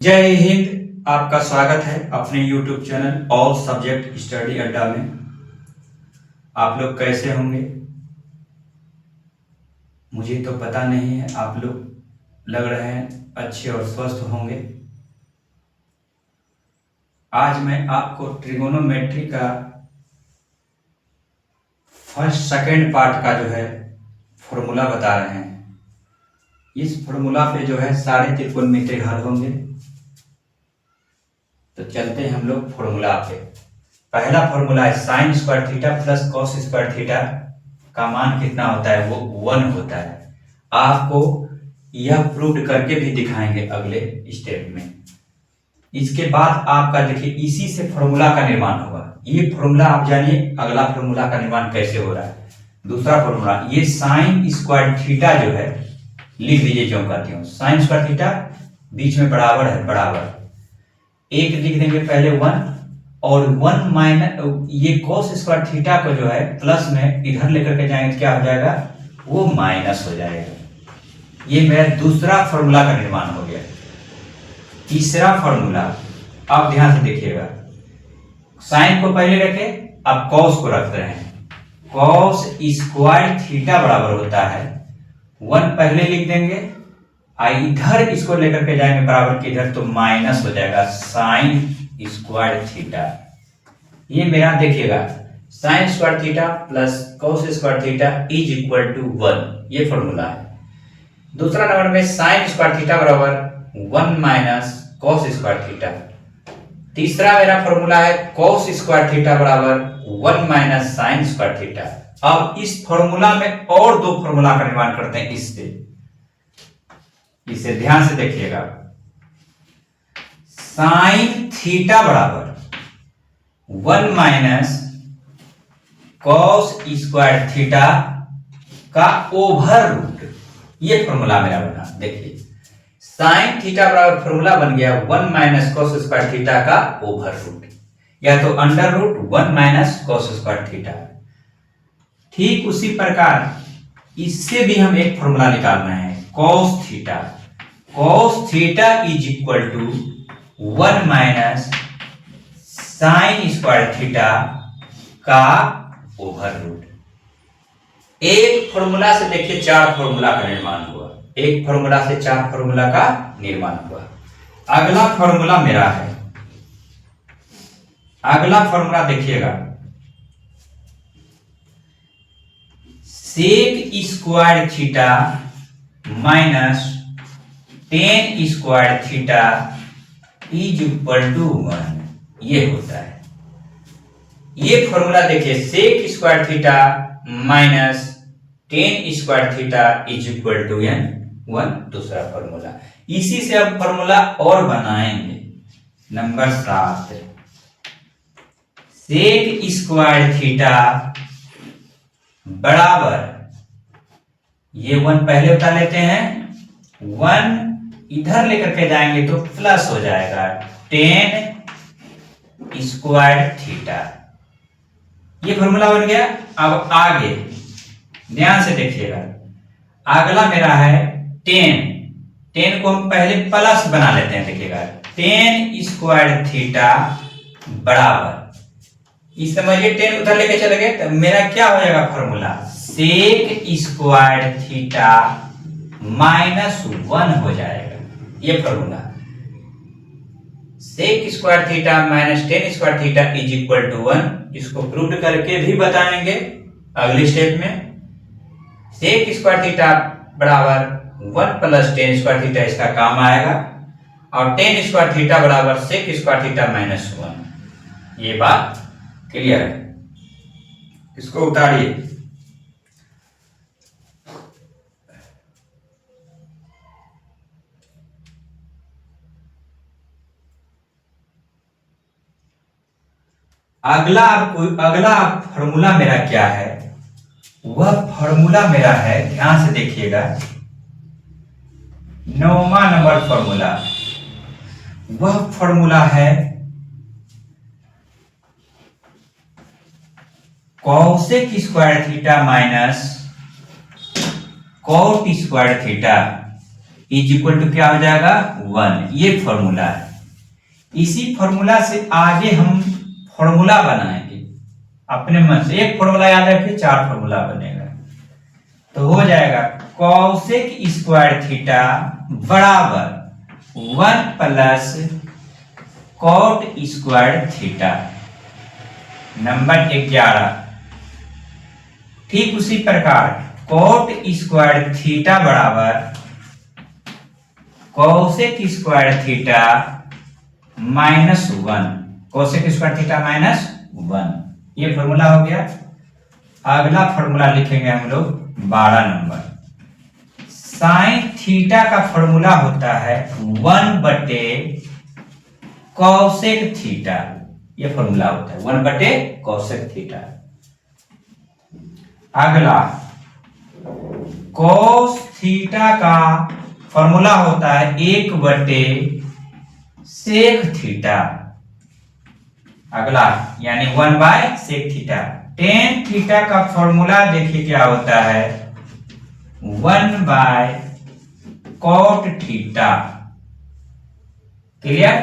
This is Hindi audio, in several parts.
जय हिंद। आपका स्वागत है अपने YouTube channel all subject study अड्डा में। आप लोग कैसे होंगे मुझे तो पता नहीं है। आप लोग लग रहे हैं अच्छे और स्वस्थ होंगे। आज मैं आपको ट्रिगोनोमेट्री का फर्स्ट सेकंड पार्ट का जो है फॉर्मूला बता रहे हैं। इस फॉर्मूला पे जो है सारे त्रिकोणमिति हल होंगे। तो चलते हैं हम लोग फॉर्मूला पे। पहला फॉर्मूला है sign square theta plus cos square theta का मान कितना होता है, वो 1 होता है। आपको यह प्रूव करके भी दिखाएंगे अगले स्टेप में। इसके बाद आपका देखिए इसी से फॉर्मूला का निर्माण होगा। ये फॉर्मूला आप जानिए अगला फॉर्मूला का निर्माण कैसे हो रहा है। दूसरा फॉर्मूला ये साइन स्क्वायर थीटा जो है लिख लीजिए, जो कहती हूँ साइन स्क्वायर थीटा बीच में बराबर है, बराबर एक लिख देंगे पहले 1 और 1 माइनस ये कॉस स्क्वायर थीटा को जो है प्लस में इधर लेकर के जाएंगे क्या हो जाएगा, वो माइनस हो जाएगा। ये मेरा दूसरा फॉर्मूला का निर्माण हो गया। तीसरा फॉर्मूला आप ध्यान से देखिएगा, साइन को पहले रखे अब कॉस को रख रहे हैं। कॉस स्क्वायर थीटा बराबर होता है 1 पहले लिख देंगे, इधर इसको लेकर के जाएंगे बराबर के इधर, तो माइनस हो जाएगा साइन स्क्वायर थीटा। ये मेरा देखिएगा sine square theta plus cos square theta is equal to 1, ये फॉर्मूला है। दूसरा नंबर में साइन स्क्वायर थीटा बराबर 1 माइनस कॉस स्क्वायर थीटा। तीसरा मेरा फॉर्मूला है कॉस स्क्वायर थीटा बराबर 1 माइनस साइन स्क्वायर थीटा। अब इस फॉर्मूला में और दो फॉर्मूला का निर्माण करते हैं इससे। इसे ध्यान से देखिएगा, साइन थीटा बराबर 1 माइनस कॉस स्क्वायर थीटा का ओवर रूट, ये फॉर्मूला मेरा बना। देखिए साइन थीटा बराबर फॉर्मूला बन गया 1 माइनस कॉस स्क्वायर थीटा का ओवर रूट, या तो under root 1 minus cos square theta. ठीक उसी प्रकार इससे भी हम एक फॉर्मूला निकाल रहे हैं cos theta. Cos theta is equal to 1 minus sine square theta का ओवर रूट। एक फॉर्मूला से देखिए 4 फॉर्मूला का निर्माण हुआ, एक फॉर्मूला से 4 फॉर्मूला का निर्माण हुआ। अगला फॉर्मूला मेरा है, अगला फॉर्मूला देखिएगा sec square theta minus tan square theta is equal to 1, ये होता है। ये फॉर्मूला देखिए sec square theta minus tan square theta is equal to 1, दूसरा फॉर्मूला। इसी से अब फॉर्मूला और बनाएंगे। नंबर 7 सेक स्क्वायर थीटा बराबर, ये 1 पहले उठा लेते हैं, 1 इधर लेकर के जाएंगे तो प्लस हो जाएगा 10 स्क्वायर थीटा। ये फॉर्मूला बन गया। अब आगे ध्यान से देखिएगा, अगला मेरा है 10 को हम पहले प्लस बना लेते हैं। देखिएगा 10 स्क्वायर थीटा बराबर, इस समझिए 10 उधर लेके चले गए तो मेरा क्या हो जाएगा formula, sec square theta minus 1 हो जाएगा। ये formula sec square theta minus tan square theta is equal to 1, इसको प्रूव करके भी बताएंगे अगले स्टेप में। सेक स्क्वायर थीटा बराबर 1 प्लस टेन स्क्वायर थीटा, इसका काम आएगा, और टेन स्क्वायर थीटा बराबर सेक स्क्वायर थीटा माइनस 1। ये बात क्लियर है, इसको उतारिए। अगला फॉर्मूला मेरा क्या है, वह फॉर्मूला मेरा है, ध्यान से देखिएगा 9वां नंबर फॉर्मूला। वह फॉर्मूला है cosec square theta minus cot square theta is equal to क्या हो जाएगा 1। ये फॉर्मूला है। इसी फॉर्मूला से आगे हम फॉर्मूला बनाएंगे अपने मन से। एक फॉर्मूला याद रखिए, 4 फॉर्मूला बनेगा। तो हो जाएगा कॉसेक स्क्वायर थीटा बराबर 1 plus cot square theta. Number 11। ठीक उसी प्रकार कॉट स्क्वायर थीटा बराबर cosec square theta -1। Cosec square theta -1, ये फॉर्मूला हो गया। अगला फॉर्मूला लिखेंगे हम लोग 12 नंबर। साइन थीटा का फॉर्मूला होता है 1 बटे कॉसेक थीटा। ये फॉर्मूला होता है 1 बटे कॉसेक थीटा। अगला कॉस थीटा का फॉर्मूला होता है 1 बटे सेक थीटा। अगला यानी 1 by sec theta. Tan theta का फॉर्मूला देखिए क्या होता है 1 बाय कॉट थीटा। क्लियर।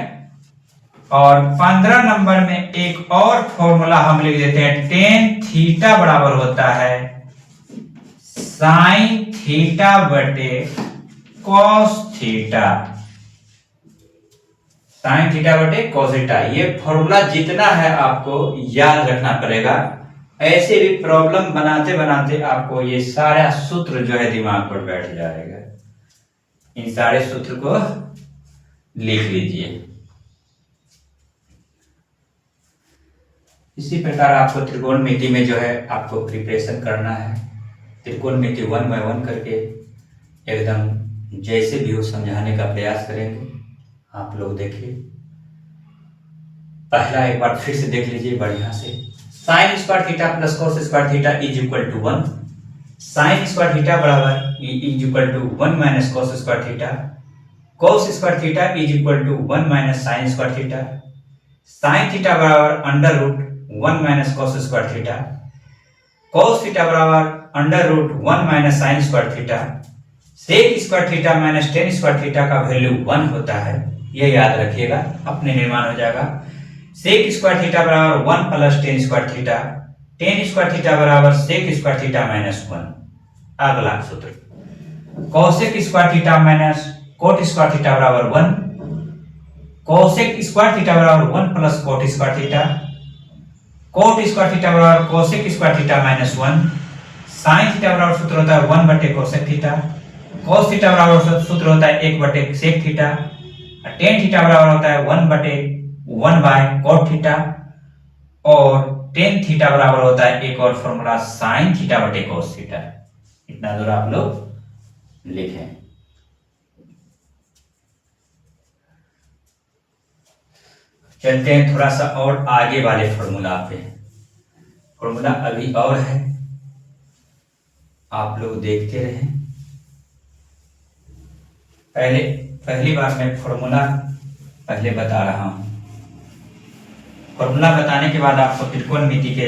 और 15 नंबर में एक और फॉर्मूला हम लिख देते हैं। टेन थीटा बराबर होता है साइन थीटा बटे कॉस थीटा। साइन थीटा बटे कॉस थीटा। ये फॉर्मूला जितना है आपको याद रखना पड़ेगा। ऐसे भी प्रॉब्लम बनाते बनाते आपको ये सारा सूत्र जो है दिमाग पर बैठ जाएगा। इन सारे सूत्र को लिख लीजिए। इसी प्रकार आपको त्रिकोणमिति में जो है आपको प्रिपरेशन करना है। त्रिकोणमिति 1 बाय 1 करके एकदम जैसे भी हो समझाने का प्रयास करेंगे। आप लोग देखिए, पहला एक बार फिर से देख लीजिए बढ़िया से। Sine square theta plus cos square theta is equal to 1। Sine square theta बराबर is equal to 1 minus cos square theta. Cos square theta is equal to 1 minus sine square theta. Sine theta बराबर under root 1 minus cos square theta. Cos theta बराबर under root 1 minus sine square theta. Sec square theta minus tan square theta का वैल्यू 1 होता है। ये याद रखिएगा, अपने निर्माण हो जाएगा। सेक स्क्वायर थीटा बराबर 1 plus tan square theta. Tan square theta बराबर सेक स्क्वायर थीटा -1। अगला सूत्र cosec square theta minus cot square theta बराबर 1। कॉसेक स्क्वायर थीटा बराबर 1 plus cot square theta. Cot square theta बराबर cosec square theta -1। Sine theta बराबर सूत्र होता है 1 बटे कोसेक थीटा। कॉस थीटा बराबर सूत्र होता है 1 बटे सेक थीटा। टेन थीटा बराबर होता है 1 बटे 1 बाय कॉट थीटा। और टेन थीटा बराबर होता है एक और फॉर्मूला साइन थीटा बटे कॉस थीटा। इतना दूर आप लोग लिखें। चलते हैं थोड़ा सा और आगे वाले फॉर्मूला पे। फॉर्मूला अभी और है, आप लोग देखते रहें। पहली बार मैं फॉर्मूला पहले बता रहा हूं। फॉर्मूला बताने के बाद आपको त्रिकोणमिति के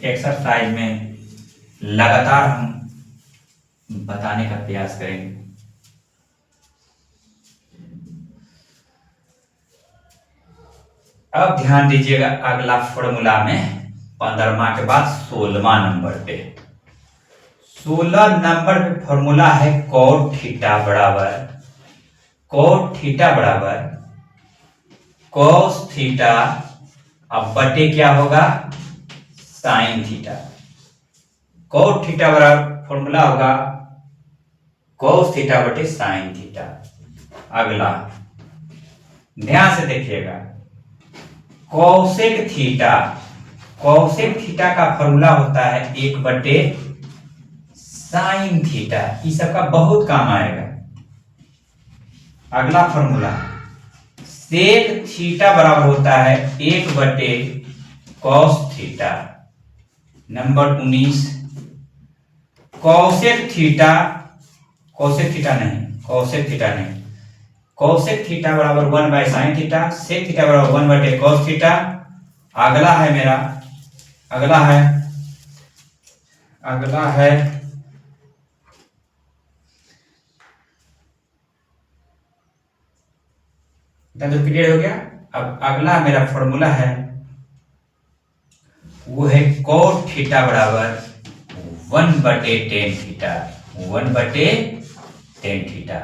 एक्सरसाइज में लगातार हम बताने का प्रयास करेंगे। अब ध्यान दीजिएगा अगला फॉर्मूला में 15वां के बाद 16वां नंबर पे। 16 नंबर पे फॉर्मूला है कोट थीटा बराबर कॉस थीटा अब बटे क्या होगा साइन थीटा। कोट थीटा बराबर फॉर्मूला होगा कॉस थीटा बटे साइन थीटा। अगला ध्यान से देखिएगा कॉसेक थीटा का फॉर्मूला होता है 1 बटे साइन थीटा। ये सबका बहुत काम आएगा। अगला फॉर्मूला सेक थीटा बराबर होता है 1 बटे cos theta. Number 19 cosec theta बराबर 1 by sine theta. Sec theta बराबर 1 बटे कॉस थीटा। अगला है इतना तो क्लियर हो गया। अब अगला मेरा फॉर्मूला है वो है cot थीटा बराबर 1/tan थीटा, 1/tan थीटा।